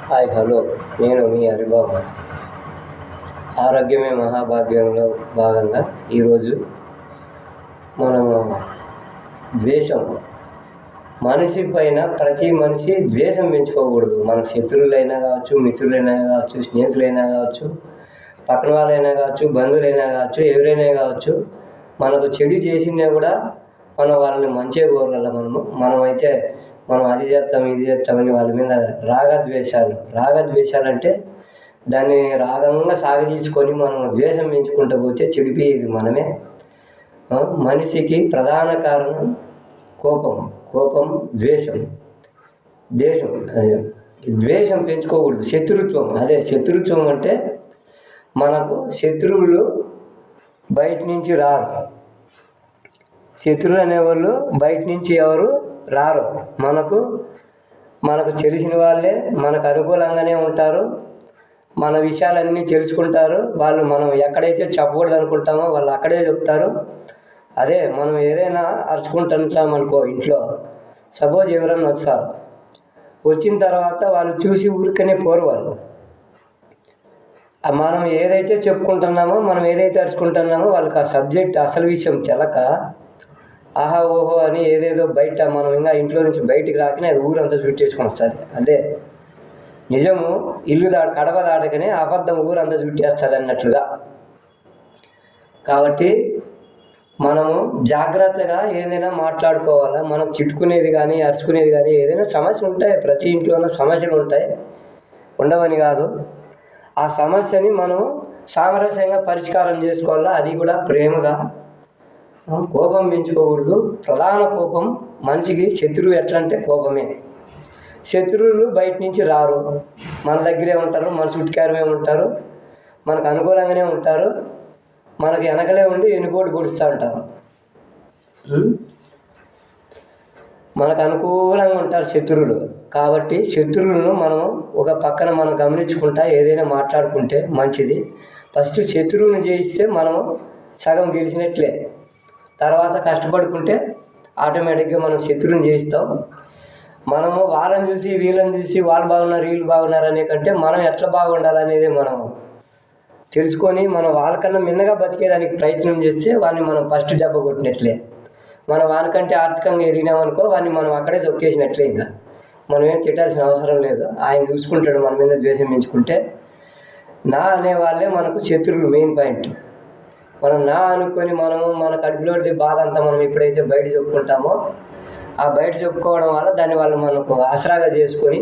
Hi hello, నేను మీ హరిబాబు. ఆరోగ్యమే మహాభాగ్యంలో భాగంగా ఈరోజు మనము ద్వేషం, మనిషి పైన ప్రతి మనిషి ద్వేషం పెంచుకోకూడదు. మనకు శత్రువులైనా కావచ్చు, మిత్రులైనా కావచ్చు, స్నేహితులైనా కావచ్చు, పక్కన వాళ్ళైనా కావచ్చు, బంధువులైనా కావచ్చు, ఎవరైనా కావచ్చు, మనకు చెడు చేసినా కూడా మనం వాళ్ళని మంచిగా కోరాలి. మనమైతే మనం అది చేస్తాం ఇది చేస్తామని వాళ్ళ మీద రాగద్వేషాలు అంటే దాన్ని రాగంగా సాగదీసుకొని మనం ద్వేషం పెంచుకుంటూ పోతే చెడిపోయేది మనమే. మనిషికి ప్రధాన కారణం కోపం, ద్వేషం పెంచుకోకూడదు. శత్రుత్వం అంటే మనకు శత్రువులు బయట నుంచి రారు. శత్రువులు అనేవాళ్ళు బయట నుంచి ఎవరు రారు. మనకు తెలిసిన వాళ్ళే మనకు అనుకూలంగానే ఉంటారు. మన విషయాలన్నీ తెలుసుకుంటారు. వాళ్ళు మనం ఎక్కడైతే చెప్పకూడదు అనుకుంటామో వాళ్ళు అక్కడే చెప్తారు. అదే మనం ఏదైనా అరుచుకుంటుంటాం అనుకో, ఇంట్లో సపోజ్ ఎవరన్నా వస్తారు, వచ్చిన తర్వాత వాళ్ళు చూసి ఊరికనే పోరు. వాళ్ళు మనం ఏదైతే చెప్పుకుంటున్నామో, మనం ఏదైతే అరుచుకుంటున్నామో వాళ్ళకి ఆ సబ్జెక్ట్ అసలు విషయం తెలక ఆహా ఓహో అని ఏదేదో బయట మనం ఇంకా ఇంట్లో నుంచి బయటికి రాకనే అది ఊరంతా చుట్టేసుకొని వస్తుంది. అదే నిజము కడప దాటకనే అబద్ధం ఊరంతా చుట్టేస్తుంది అన్నట్లుగా. కాబట్టి మనము జాగ్రత్తగా ఏదైనా మాట్లాడుకోవాలా. మనం చిట్టుకునేది కానీ అరుచుకునేది కానీ ఏదైనా సమస్య ఉంటాయి. ప్రతి ఇంట్లోనూ సమస్యలు ఉంటాయి, ఉండవని కాదు. ఆ సమస్యని మనం సామరస్యంగా పరిష్కారం చేసుకోవాలా. అది కూడా ప్రేమగా. కోపం పెంచుకోకూడదు. ప్రధాన కోపం మనిషికి శత్రువు ఎట్లా అంటే కోపమే. శత్రువులు బయట నుంచి రారు, మన దగ్గరే ఉంటారు, మన చుట్టుకారమే ఉంటారు, మనకు అనుకూలంగానే ఉంటారు, మనకు వెనకలే ఉండి ఎన్నిపోటు పొడుస్తూ ఉంటారు. మనకు అనుకూలంగా ఉంటారు శత్రువులు. కాబట్టి శత్రువులను మనం ఒక పక్కన మనం గమనించుకుంటా ఏదైనా మాట్లాడుకుంటే మంచిది. ఫస్ట్ శత్రువుని జయిస్తే మనం సగం గెలిచినట్లే. తర్వాత కష్టపడుకుంటే ఆటోమేటిక్గా మనం శత్రువుని జయిస్తాం. మనము వాళ్ళని చూసి వీళ్ళని చూసి వాళ్ళు బాగున్నారు వీళ్ళు బాగున్నారు అనే కంటే మనం ఎట్లా బాగుండాలనేది మనం తెలుసుకొని మనం వాళ్ళకన్నా మిన్నగా బతికేదానికి ప్రయత్నం చేస్తే వాడిని మనం ఫస్ట్ దెబ్బ కొట్టినట్లే. మనం వానికంటే ఆర్థికంగా ఎదిగినామనుకో వాడిని మనం అక్కడే తొక్కేసినట్లే. ఇంకా మనం ఏం తిట్టాల్సిన అవసరం లేదు. ఆయన చూసుకుంటాడు. మన మీద ద్వేషం పెంచుకుంటే నా అనే వాళ్ళే మనకు శత్రువులు. మెయిన్ పాయింట్ మనం నా అనుకొని మన కడుపులోది బాధ అంతా మనం ఎప్పుడైతే బయట చెప్పుకుంటామో, ఆ బయట చెప్పుకోవడం వల్ల దాన్ని వాళ్ళు మనకు ఆసరాగా చేసుకొని